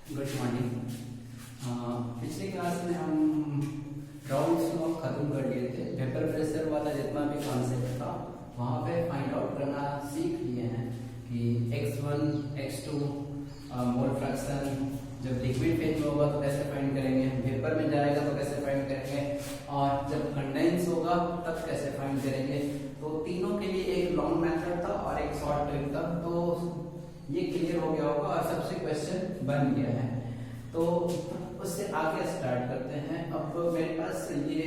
Good morning. पिछली class में हम राउंड्स लॉ खत्म कर लिए थे। वेपर प्रेशर वाला जितना भी कॉन्सेप्ट था वहाँ पे फाइंड आउट करना सीख लिए हैं कि x1 x2 मोल फ्रैक्शन जब लिक्विड फेज में होगा तो कैसे फाइंड करेंगे, वेपर में जाएगा तो कैसे फाइंड करेंगे, और जब कंडेंस होगा तब कैसे फाइंड करेंगे। तो तीनों के लिए एक लॉन्ग मेथड था और एक शॉर्ट ट्रिक था। तो ये क्लियर हो गया होगा और सबसे क्वेश्चन बन गया है। तो उससे आगे स्टार्ट करते हैं। अब मेरे पास ये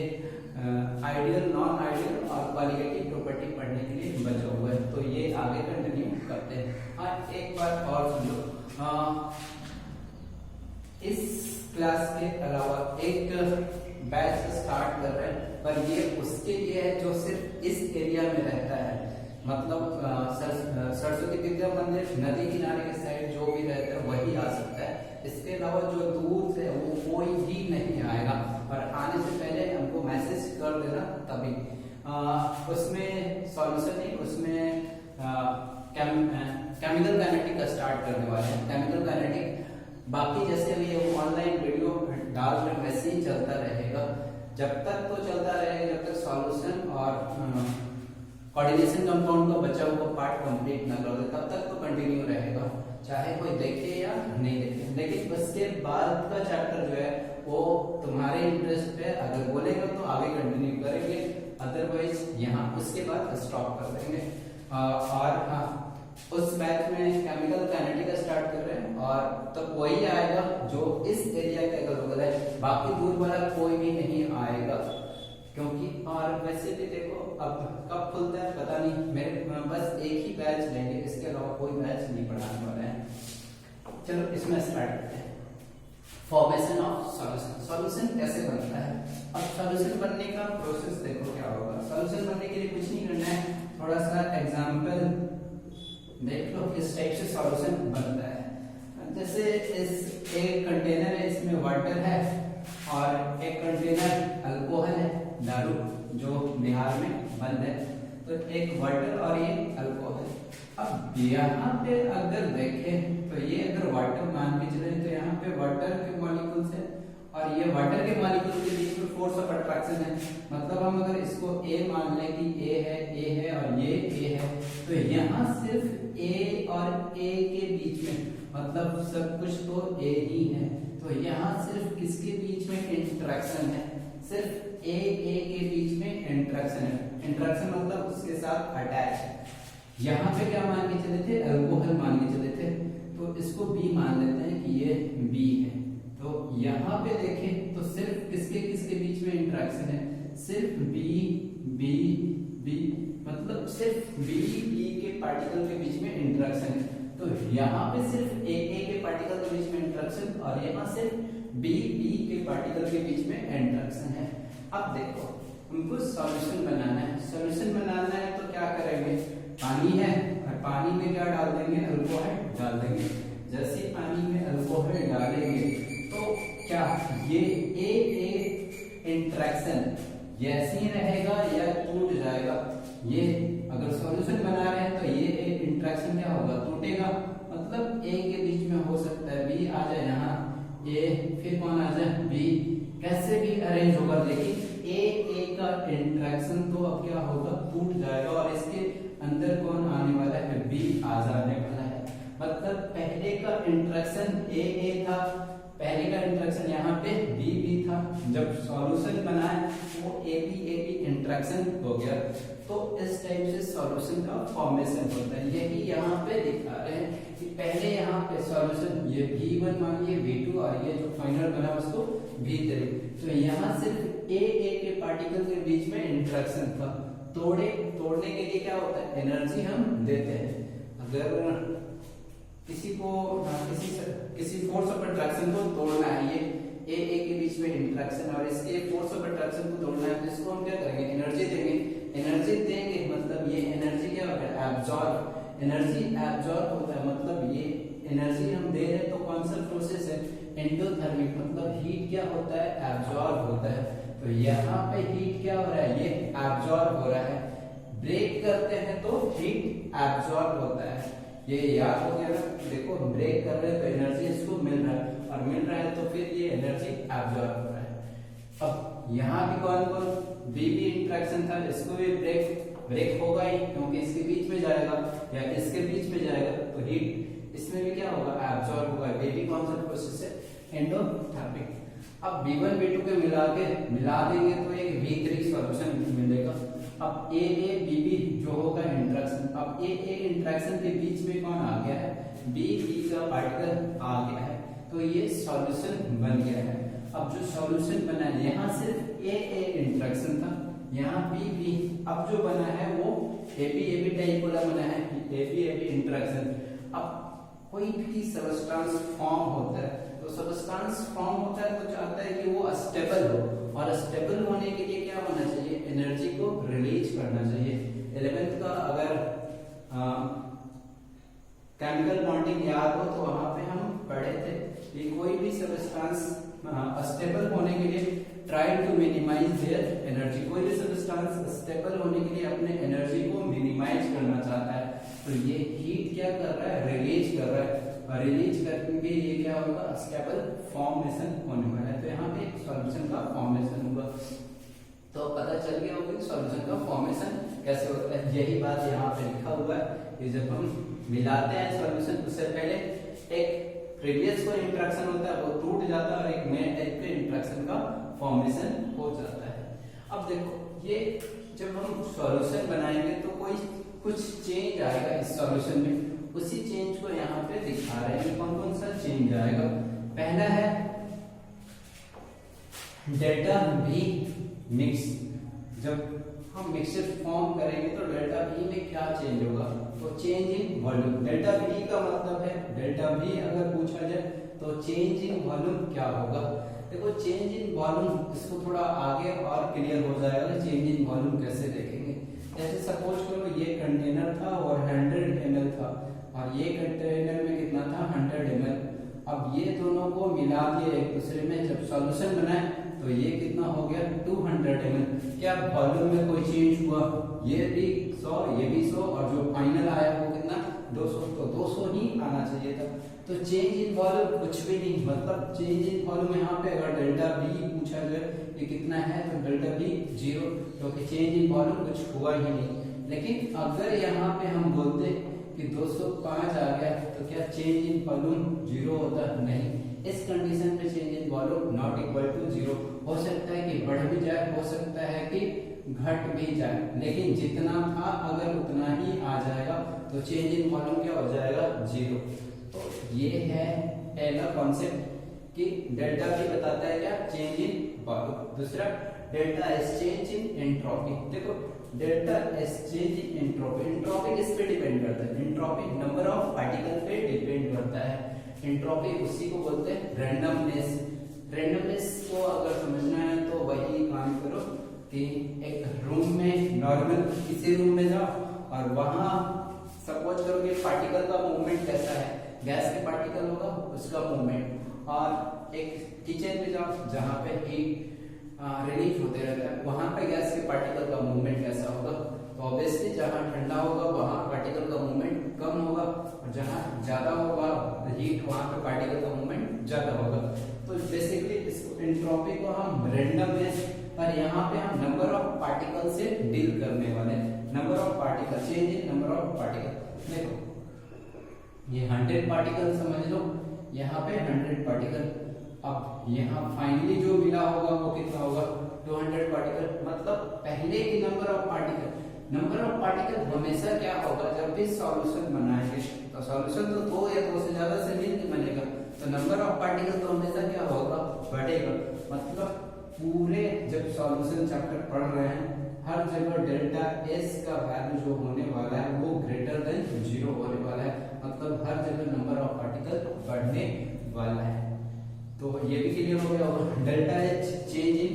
आइडियल, नॉन आइडियल और क्वालिटेटिव प्रॉपर्टी पढ़ने के लिए बचा हुआ है, तो ये आगे कंटिन्यू करते हैं। हाँ, एक बात और सुन लो, इस क्लास के अलावा एक बैच स्टार्ट कर रहे हैं, पर ये उसके लिए है जो सिर्फ इस एरिया में रहता है। मतलब सरस्वती विद्या मंदिर नदी किनारे के साइड जो भी रहता है वही आ सकता है। इसके अलावा जो दूर से वो कोई भी नहीं आएगा, और आने से पहले हमको मैसेज कर देना तभी। उसमें सॉल्यूशन नहीं, उसमें केमिकल काइनेटिक का स्टार्ट करने वाले हैं। केमिकल काइनेटिक बाकी जैसे भी ये ऑनलाइन वीडियो डाल रहे वैसे ही चलता रहेगा, जब तक तो चलता रहेगा जब तक सॉल्यूशन और कोऑर्डिनेशन कंपाउंड का बचा हुआ पार्ट कंप्लीट ना कर दे, तब तक तो कंटिन्यू रहेगा, चाहे कोई देखे या नहीं देखे। लेकिन उसके बाद का चैप्टर जो है वो तुम्हारे इंटरेस्ट पे अगर बोलेगा तो आगे कंटिन्यू करेंगे, अदरवाइज यहाँ उसके बाद स्टॉप कर देंगे। और उस बैच में केमिकल काइनेटिक स्टार्ट कर रहे हैं, और तो वही आएगा जो इस एरिया के अगल बगल है, बाकी दूर वाला कोई भी नहीं आएगा। क्योंकि और वैसे भी देखो अब कब खुलता है पता नहीं, मेरे बस एक ही बैच लेंगे, इसके अलावा कोई बैच नहीं पढ़ाने वाला है। चलो इसमें स्टार्ट करते हैं। Formation of solution. सॉल्यूशन कैसे बनता है? अब सॉल्यूशन बनने का प्रोसेस देखो क्या होगा। सॉल्यूशन बनने के लिए कुछ नहीं करना है, थोड़ा सा एग्जांपल देख लो किस टाइप से सॉल्यूशन बनता है। जैसे इस एक कंटेनर है, इसमें वाटर है, और एक कंटेनर अल्कोहल है, दारू जो बिहार में बंद है। तो एक वाटर और ये अल्कोहल। अब यहाँ पे अगर देखें तो ये अगर वाटर मान के चले तो यहाँ पे वाटर के मॉलिक्यूल्स है और ये वाटर के मॉलिक्यूल के बीच में फोर्स ऑफ अट्रैक्शन है। मतलब हम अगर इसको A मान लें कि A है और ये A है, तो यहाँ सिर्फ A और A के बीच में, मतलब सब कुछ तो A ही है, तो यहाँ सिर्फ किसके बीच में इंटरेक्शन है? सिर्फ A के बीच में इंटरेक्शन है। इंटरेक्शन मतलब उसके साथ अटैच है। यहाँ पे क्या मान के चले थे? अल्कोहल मान के चले थे, तो इसको B मान लेते हैं कि ये B है। तो यहाँ पे देखें तो सिर्फ किसके किसके बीच में इंटरेक्शन है? सिर्फ B, मतलब सिर्फ B के पार्टिकल के बीच में इंटरेक्शन है। तो यहाँ पे सिर्फ A के पार्टिकल के बीच में इंटरेक्शन, और यहाँ सिर्फ B के पार्टिकल के बीच में इंटरेक्शन है। अब देखो हमको सॉल्यूशन बनाना है। सॉल्यूशन बनाना है तो क्या करेंगे? पानी है और पानी में क्या डाल देंगे? अल्कोहल डाल देंगे। जैसे पानी में अल्कोहल डालेंगे तो क्या ये A इंटरेक्शन जैसे ही रहेगा या टूट जाएगा? ये अगर सॉल्यूशन बना रहे हैं तो ये इंटरेक्शन क्या होगा? टूटेगा। मतलब A के बीच में हो सकता है B आ जाए, यहाँ A फिर कौन आ जाए? B, कैसे भी अरेंज होगा, लेकिन A का इंटरेक्शन तो अब क्या होगा? टूट जाएगा, और इसके अंदर कौन आने वाला है? B आ जाने वाला है। मतलब पहले का इंटरेक्शन A था, पहले का इंटरेक्शन यहाँ पे B था। जब सॉल्यूशन बनाए वो AB इंटरेक्शन हो गया। तो इस टाइप से सॉल्यूशन का फॉर्मेशन होता है। यही यहाँ पे दिखा रहे हैं कि पहले यहाँ पे सॉल्यूशन ये V1 मान लिए, V2, और ये जो फाइनल बना उसको V3। तो यहाँ सिर्फ A के पार्टिकल के बीच में इंटरेक्शन था। तोड़ने के लिए क्या होता है? एनर्जी हम देते हैं। अगर किसी को किसी फोर्स ऑफ अट्रैक्शन को तोड़ना है, ये A के बीच में इंटरेक्शन और इसके फोर्स ऑफ अट्रैक्शन को तोड़ना है, तो इसको हम क्या करेंगे? एनर्जी देंगे। एनर्जी देंगे मतलब ये एनर्जी क्या होता है? एब्जॉर्ब। एनर्जी एब्जॉर्ब होता है, मतलब ये एनर्जी हम दे रहे हैं तो कौन सा प्रोसेस है? एंडोथर्मिक, मतलब हीट क्या होता है? एब्जॉर्ब होता है। तो यहाँ पे हीट क्या हो रहा है? ये एब्जॉर्ब हो रहा है। ब्रेक करते हैं तो हीट एब्जॉर्ब होता है। ये याद हो गया ना? देखो ब्रेक कर रहे हैं तो एनर्जी इसको मिल रहा है, और मिल रहा है तो फिर ये एनर्जी एब्जॉर्ब हो रहा है। अब यहाँ भी कौन कौन बीबी इंटरेक्शन था, इसको भी ब्रेक होगा ही, क्योंकि इसके बीच में जाएगा या इसके बीच में जाएगा तो हीट इसमें भी क्या होगा, एब्जॉर्ब होगा। बेबी कौन सा प्रोसेस है, एंडोथर्मिक। अब B1 B2 के मिला देंगे तो एक V3 सॉल्यूशन मिलेगा। अब AA BB जो होगा इंटरेक्शन, अब AA इंटरेक्शन के बीच में कौन आ गया है, BB का पार्टिकल आ गया है, तो ये सॉल्यूशन बन गया है। अब जो सॉल्यूशन बना है, यहाँ सिर्फ AA इंटरेक्शन था, यहाँ BB, अब जो बना है वो AB टाइप वाला बना है, AB इंटरेक्शन। अब कोई भी सबस्टेंस फॉर्म होता है तो सबस्टेंस फॉर्म होता है तो चाहता है कि वो स्टेबल हो, और स्टेबल होने के लिए क्या होना चाहिए, एनर्जी को रिलीज करना चाहिए। 11th का अगर केमिकल बॉन्डिंग याद हो तो वहां पे हम पढ़े थे कि कोई भी सबस्टेंस स्टेबल होने के लिए try to minimise their energy, कोई भी सबस्टेंस स्टेबल होने के लिए अपने एनर्जी को मिनिमाइज करना चाहता है, तो ये हीट क्या कर रहा है, रिलीज कर रहा है, और रिलीज करके ये क्या होगा, स्टेबल फॉर्मेशन होने वाला है। तो यहाँ पे सॉल्यूशन का फॉर्मेशन होगा, तो पता चल गया होगा कि सॉल्यूशन का फॉर्मेशन कैसे होता है। यही बात यहाँ पे लिखा हुआ है कि जब हम मिलाते हैं सॉल्यूशन, उससे पहले एक प्रीवियस कोई इंटरेक्शन होता है वो टूट जाता है और एक नए टाइप के इंटरेक्शन का फॉर्मेशन हो जाता है। अब देखो ये जब हम सॉल्यूशन बनाएंगे तो कोई कुछ चेंज आएगा इस सॉल्यूशन में, उसी चेंज को यहाँ पे दिखा रहे हैं। कौन कौन सा चेंज आएगा, पहला है डेल्टा V मिक्स। जब हम मिक्सचर फॉर्म करेंगे तो डेल्टा V में क्या चेंज होगा, तो change in volume. Delta V का मतलब है, डेल्टा V अगर पूछा जाए तो चेंज इन वॉल्यूम क्या होगा। देखो चेंज इन वॉल्यूम, इसको थोड़ा आगे और क्लियर हो जाएगा चेंज इन वॉल्यूम कैसे देखेंगे। जैसे सपोज करो ये कंटेनर था और 100 ml था, और ये कंटेनर में कितना था, 100 ml। अब ये दोनों को मिला दिए एक दूसरे में, जब सॉल्यूशन बनाए तो ये कितना हो गया, 200 ml। क्या वॉल्यूम में कोई चेंज हुआ, ये भी 100 ये भी 100, और जो फाइनल आया वो कितना, 200, तो 200 ही आना चाहिए था। तो चेंज इन वॉल्यूम कुछ भी नहीं, मतलब चेंज इन वॉल्यूम यहाँ पे अगर डेल्टा V पूछा जाए ये कितना है, तो डेल्टा V 0, क्योंकि चेंज इन वॉल्यूम कुछ हुआ ही नहीं। लेकिन अगर यहाँ पे हम बोलते कि 205 आ गया तो क्या चेंज इन वॉल्यूम 0 होता, नहीं। इस कंडीशन पे change in volume not equal to 0। हो सकता है कि बढ़ भी जाए, हो सकता है कि घट भी जाए, लेकिन जितना था अगर उतना ही आ जाएगा तो चेंज इन वॉल्यूम क्या हो जाएगा, 0। तो ये है पहला कॉन्सेप्ट कि डेल्टा V बताता है क्या, चेंज इन वॉल्यूम। दूसरा delta S change in entropy. देखो delta S change in entropy, entropy किस पे डिपेंड करता है, एंट्रोपी नंबर ऑफ पार्टिकल पे डिपेंड करता है। एंट्रोपी उसी को बोलते हैं रैंडमनेस। रैंडमनेस को अगर समझना है तो वही काम करो कि एक रूम में, नॉर्मल किसी रूम में जाओ और वहां सपोज करो कि पार्टिकल का मूवमेंट कैसा है, गैस के पार्टिकल होगा उसका मूवमेंट, और एक किचन में जाओ जहाँ पे हीट रिलीज होते रहता है, वहां पे गैस के पार्टिकल का मूवमेंट कैसा होगा, तो ऑब्वियसली जहाँ ठंडा होगा वहां पार्टिकल का मूवमेंट कम होगा, और जहाँ ज्यादा होगा हीट वहां पे पार्टिकल का मूवमेंट ज्यादा होगा। तो बेसिकली इस एंट्रोपी को हम रैंडमनेस, और यहाँ पे हम नंबर ऑफ पार्टिकल से डील करने वाले, number of particle, change in number of particle. देखो ये 100 पार्टिकल समझ लो, यहाँ पे 100 पार्टिकल। अब यहाँ फाइनली जो मिला होगा वो कितना होगा, 200 पार्टिकल। मतलब पहले की number of particle, number of particle हमेशा क्या होगा, जब भी सॉल्यूशन बनाएंगे तो सॉल्यूशन तो 2 या 2 से ज्यादा से मिलकर बनेगा, तो नंबर ऑफ पार्टिकल तो हमेशा क्या होगा, बढ़ेगा। मतलब पूरे जब सॉल्यूशन चैप्टर पढ़ रहे हैं हर जगह डेल्टा S का वैल्यू जो होने वाला है वो ग्रेटर देन 0 होने वाला है, मतलब हर जगह नंबर ऑफ पार्टिकल बढ़ने वाला है। तो ये भी क्लियर हो गया होगा। Delta H change in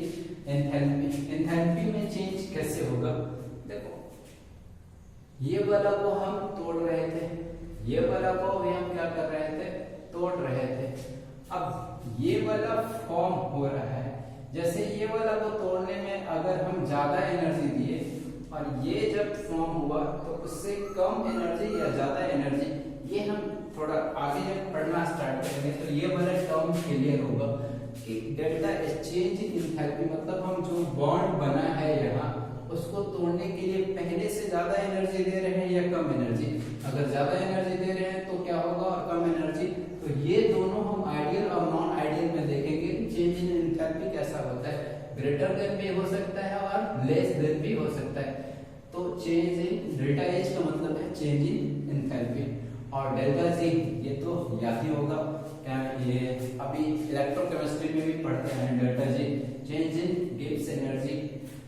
enthalpy, enthalpy में चेंज कैसे होगा, देखो ये वाला को हम तोड़ रहे थे, ये वाला को भी हम क्या कर रहे थे, तोड़ रहे थे। अब ये वाला फॉर्म हो रहा है, जैसे ये वाला को तोड़ने में अगर हम ज्यादा एनर्जी दिए और ये जब फॉर्म हुआ तो उससे कम एनर्जी या ज्यादा एनर्जी, ये हम थोड़ा आगे जब पढ़ना स्टार्ट करेंगे तो ये वाला टर्म क्लियर होगा कि delta H change in enthalpy, मतलब हम जो बॉन्ड बना है यहाँ उसको तोड़ने के लिए पहले से ज्यादा एनर्जी दे रहे हैं या कम एनर्जी। अगर ज्यादा एनर्जी दे रहे हैं तो क्या होगा, और कम एनर्जी, तो ये दोनों हम आइडियल और नॉन आइडियल में देखेंगे चेंज इन एंथैल्पी कैसा होता है। ग्रेटर देन भी हो सकता है और लेस देन भी हो सकता है। तो चेंज इन डेल्टा एच का मतलब है चेंज इन एंथैल्पी, और डेल्टा जी ये तो याद ही होगा, क्या ये अभी इलेक्ट्रोकेमिस्ट्री में भी पढ़ते हैं। Delta G change in Gibbs energy.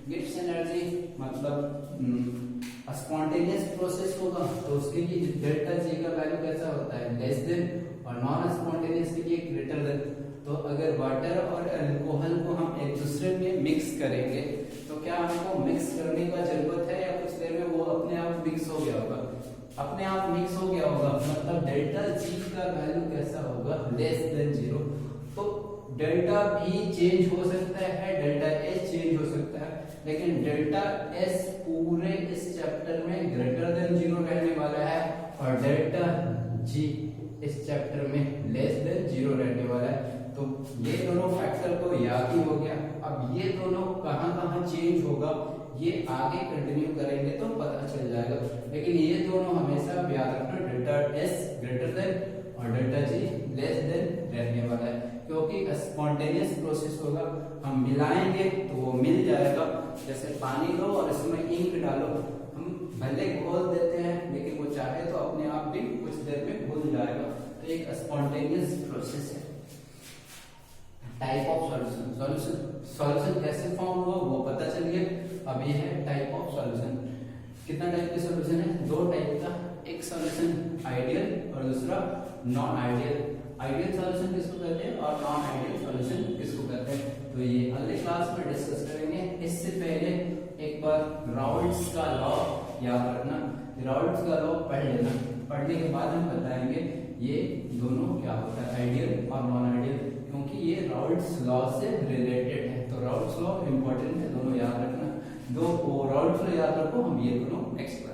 Gibbs energy मतलब स्पॉन्टेनियस प्रोसेस होगा तो उसके लिए डेल्टा जी का वैल्यू कैसा होता है, लेस देन, और नॉन स्पॉन्टेनियस के लिए ग्रेटर देन। तो अगर वाटर और अल्कोहल को हम एक दूसरे में मिक्स करेंगे तो क्या हमको मिक्स करने का जरूरत है या कुछ देर में वो अपने आप मिक्स हो गया होगा, अपने आप मिक्स हो गया होगा, मतलब डेल्टा जी का वैल्यू कैसा होगा, लेस देन 0। तो डेल्टा भी चेंज हो सकता है, डेल्टा एच चेंज हो सकता है, लेकिन डेल्टा एस पूरे इस चैप्टर में ग्रेटर देन 0 रहने वाला है और डेल्टा जी इस चैप्टर में लेस देन 0 रहने वाला है। तो ये दोनों फैक्टर तो याद ही हो गया। अब ये दोनों कहाँ कहाँ चेंज होगा ये आगे कंटिन्यू करेंगे तो पता चल जाएगा, लेकिन ये दोनों हमेशा याद रखना, डेल्टा एस ग्रेटर देन और डेल्टा जी लेस देन रहने वाला है, क्योंकि स्पॉन्टेनियस प्रोसेस होगा, हम मिलाएंगे तो वो मिल जाएगा। जैसे पानी लो और इसमें इंक डालो, हम भले घोल देते हैं लेकिन वो चाहे तो अपने आप भी कुछ देर में घुल जाएगा। तो एक स्पॉन्टेनियस प्रोसेस है। टाइप ऑफ सॉल्यूशन, सॉल्यूशन कैसे फॉर्म हुआ वो पता चल गया। अब ये है टाइप ऑफ सॉल्यूशन। कितना टाइप के सॉल्यूशन है, दो टाइप का, एक सॉल्यूशन आइडियल और दूसरा नॉन आइडियल। आइडियल सॉल्यूशन किसको कहते हैं और नॉन आइडियल सॉल्यूशन किसको कहते हैं, तो ये अगले क्लास में डिस्कस करेंगे। इससे पहले एक बार राउल्ट्स का लॉ याद रखना, राउल्ट्स का लॉ पढ़ लेना, पढ़ने के बाद हम बताएंगे ये दोनों क्या होता है, आइडियल और नॉन आइडियल, क्योंकि ये राउल्ट्स लॉ से रिलेटेड है। तो राउल्ट्स लॉ इंपॉर्टेंट है, दोनों याद रखना। दो राउल्ट्स लॉ याद रखो, हम ये दोनों एक्सप्लेन